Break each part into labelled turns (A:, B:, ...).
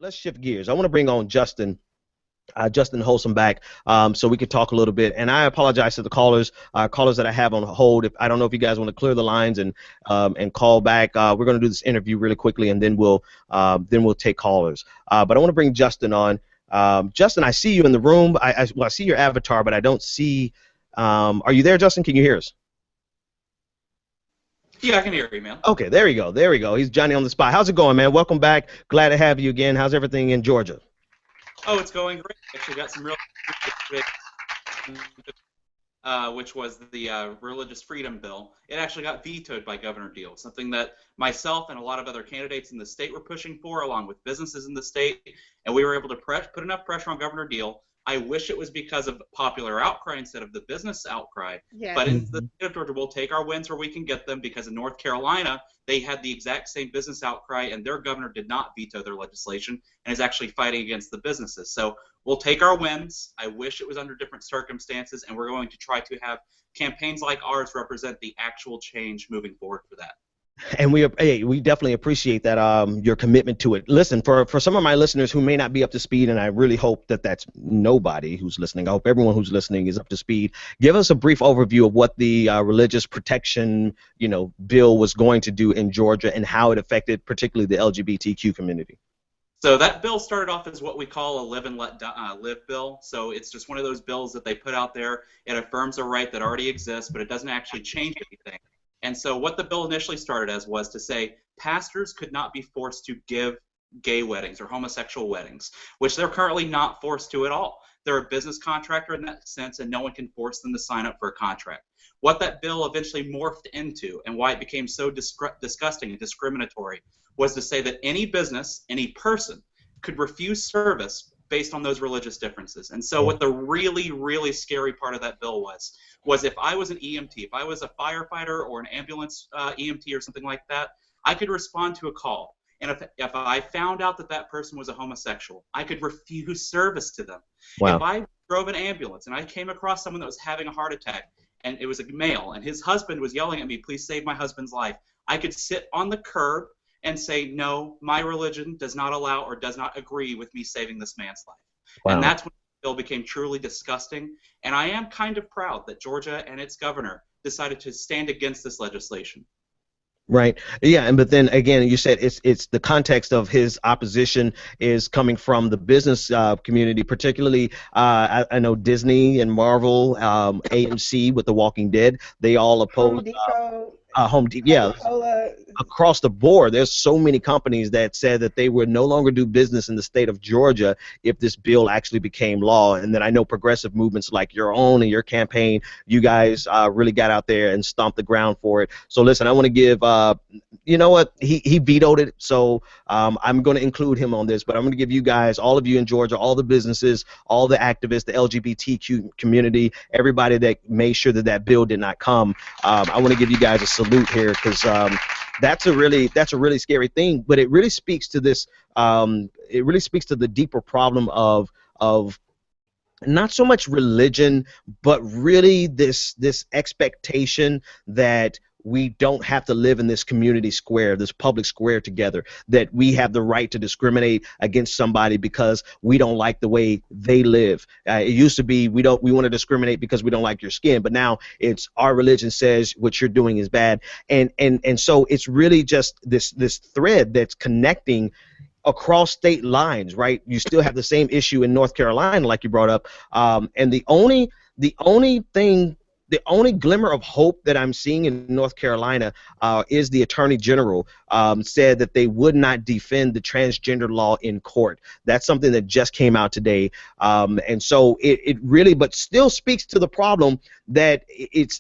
A: let's shift gears. I want to bring on Justin Holsomback, so we could talk a little bit. And I apologize to the callers that I have on hold. If I don't know if you guys want to clear the lines and call back. We're going to do this interview really quickly, and then we'll take callers. But I want to bring Justin on. Justin, I see you in the room. I see your avatar, but I don't see. Are you there, Justin? Can you hear us?
B: Yeah, I can hear you, man.
A: Okay, there we go. There we go. He's Johnny on the spot. How's it going, man? Welcome back. Glad to have you again. How's everything in Georgia?
B: Oh, it's going great. Actually, got some real, which was the religious freedom bill. It actually got vetoed by Governor Deal, something that myself and a lot of other candidates in the state were pushing for, along with businesses in the state, and we were able to put enough pressure on Governor Deal. I wish it was because of popular outcry instead of the business outcry.
C: Yes.
B: But in the state of Georgia, we'll take our wins where we can get them, because in North Carolina, they had the exact same business outcry, and their governor did not veto their legislation and is actually fighting against the businesses. So we'll take our wins. I wish it was under different circumstances, and we're going to try to have campaigns like ours represent the actual change moving forward for that.
A: And we definitely appreciate that, your commitment to it. Listen, for some of my listeners who may not be up to speed, and I really hope that that's nobody who's listening. I hope everyone who's listening is up to speed. Give us a brief overview of what the religious protection, bill was going to do in Georgia and how it affected particularly the LGBTQ community.
B: So that bill started off as what we call a live and let live bill. So it's just one of those bills that they put out there. It affirms a right that already exists, but it doesn't actually change anything. And so what the bill initially started as was to say pastors could not be forced to give gay weddings or homosexual weddings, which they're currently not forced to at all. They're a business contractor in that sense, and no one can force them to sign up for a contract. What that bill eventually morphed into, and why it became so disgusting and discriminatory, was to say that any business, any person, could refuse service based on those religious differences. And so what the really, really scary part of that bill was if I was an EMT, if I was a firefighter or an ambulance EMT or something like that, I could respond to a call. And if I found out that that person was a homosexual, I could refuse service to them.
A: Wow.
B: If I drove an ambulance and I came across someone that was having a heart attack, and it was a male, and his husband was yelling at me, "Please save my husband's life," I could sit on the curb and say, "No, my religion does not allow or does not agree with me saving this man's life."
A: Wow.
B: And that's when the bill became truly disgusting. And I am kind of proud that Georgia and its governor decided to stand against this legislation.
A: Right. Yeah. But then again, you said it's the context of his opposition is coming from the business community, particularly I know Disney and Marvel, AMC with The Walking Dead. They all oppose Home Depot. Yeah. Across the board, there's so many companies that said that they would no longer do business in the state of Georgia if this bill actually became law. And then I know progressive movements like your own and your campaign, you guys really got out there and stomped the ground for it. So listen, I want to give, you know what, he vetoed it, so I'm going to include him on this, but I'm going to give you guys, all of you in Georgia, all the businesses, all the activists, the LGBTQ community, everybody that made sure that that bill did not come. I want to give you guys a salute here, because that's a really scary thing, but it really speaks to this. It really speaks to the deeper problem of not so much religion, but really this expectation that we don't have to live in this community square, this public square together, that we have the right to discriminate against somebody because we don't like the way they live. It used to be we want to discriminate because we don't like your skin, but now it's our religion says what you're doing is bad. And so it's really just this thread that's connecting across state lines, right? You still have the same issue in North Carolina, like you brought up, and the only glimmer of hope that I'm seeing in North Carolina is the Attorney General said that they would not defend the transgender law in court. That's something that just came out today, and so it really, but still speaks to the problem that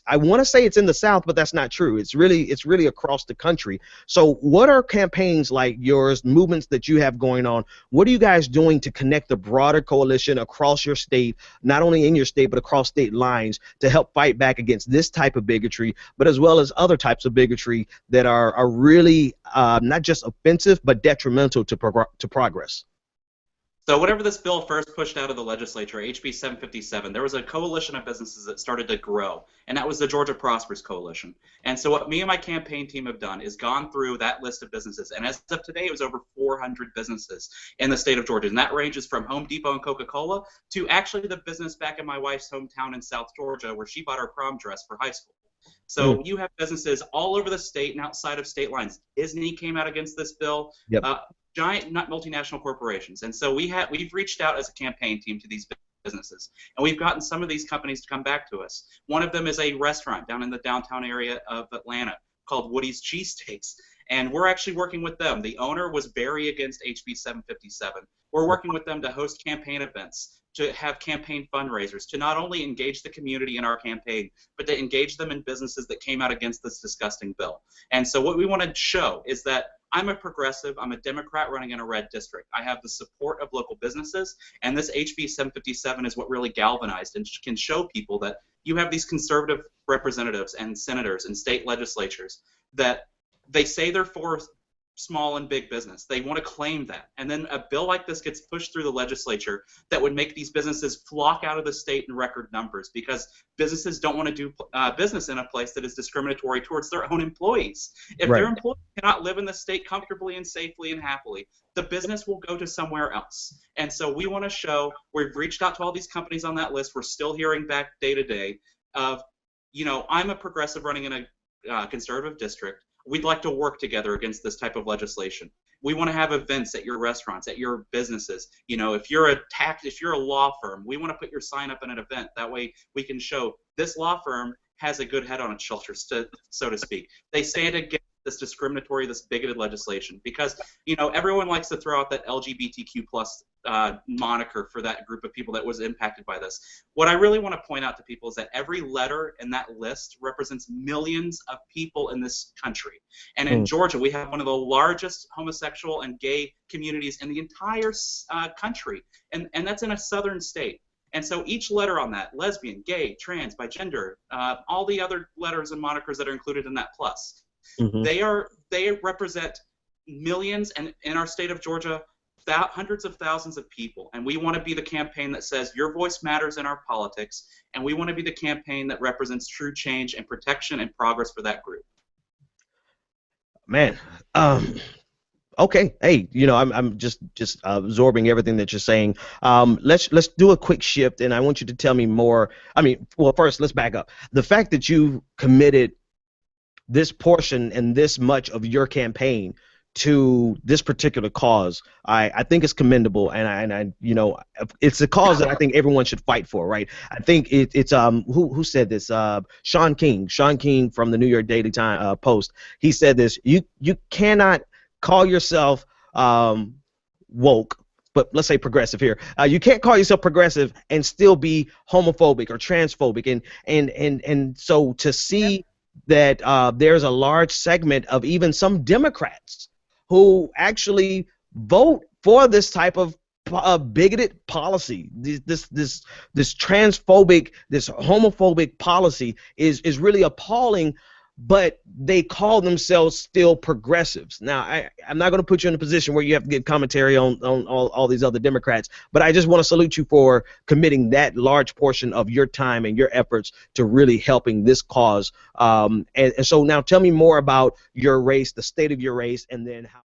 A: I want to say it's in the South, but that's not true. It's really across the country. So what are campaigns like yours, movements that you have going on, what are you guys doing to connect the broader coalition across your state, not only in your state, but across state lines, to help fight back against this type of bigotry, but as well as other types of bigotry that are really not just offensive, but detrimental to progress?
B: So whenever this bill first pushed out of the legislature, HB 757, there was a coalition of businesses that started to grow, and that was the Georgia Prospers Coalition. And so what me and my campaign team have done is gone through that list of businesses, and as of today, it was over 400 businesses in the state of Georgia, and that ranges from Home Depot and Coca-Cola to actually the business back in my wife's hometown in South Georgia where she bought her prom dress for high school. So you have businesses all over the state and outside of state lines. Disney came out against this bill.
A: Yep.
B: Giant multinational corporations. And so we've reached out as a campaign team to these businesses, and we've gotten some of these companies to come back to us. One of them is a restaurant down in the downtown area of Atlanta called Woody's Cheesesteaks, and we're actually working with them. The owner was very against HB 757. We're working with them to host campaign events, to have campaign fundraisers, to not only engage the community in our campaign, but to engage them in businesses that came out against this disgusting bill. And so what we want to show is that I'm a progressive, I'm a Democrat running in a red district. I have the support of local businesses, and this HB 757 is what really galvanized and can show people that you have these conservative representatives and senators and state legislatures that they say they're for small and big business. They want to claim that. And then a bill like this gets pushed through the legislature that would make these businesses flock out of the state in record numbers because businesses don't want to do business in a place that is discriminatory towards their own employees. If their employees cannot live in the state comfortably and safely and happily, the business will go to somewhere else. And so we want to show, we've reached out to all these companies on that list. We're still hearing back day to day of, you know, I'm a progressive running in a conservative district. We'd like to work together against this type of legislation. We want to have events at your restaurants, at your businesses. You know, if you're a law firm, we want to put your sign up in an event. That way we can show this law firm has a good head on its shoulders, so to speak. They stand against this discriminatory, this bigoted legislation because, you know, everyone likes to throw out that LGBTQ plus moniker for that group of people that was impacted by this. What I really want to point out to people is that every letter in that list represents millions of people in this country. And in Georgia, we have one of the largest homosexual and gay communities in the entire country, and that's in a southern state. And so each letter on that, lesbian, gay, trans, bigender, all the other letters and monikers that are included in that plus, they represent millions, and in our state of Georgia, hundreds of thousands of people. And we want to be the campaign that says your voice matters in our politics, and we want to be the campaign that represents true change and protection and progress for that group.
A: Man, okay. Hey, you know, I'm just absorbing everything that you're saying. Let's do a quick shift, and I want you to tell me more. I mean, well, first let's back up. The fact that you committed this portion and this much of your campaign to this particular cause, I think it's commendable, and I you know, it's a cause that I think everyone should fight for, right? I think it's who said this? Sean King from the New York Daily Post. He said this: you cannot call yourself woke, but let's say progressive here. You can't call yourself progressive and still be homophobic or transphobic, and so to see that there's a large segment of even some Democrats who actually vote for this type of bigoted policy, this transphobic, this homophobic policy is really appalling. But they call themselves still progressives. Now, I'm not going to put you in a position where you have to give commentary on all these other Democrats, but I just want to salute you for committing that large portion of your time and your efforts to really helping this cause. And so now tell me more about your race, the state of your race, and then how.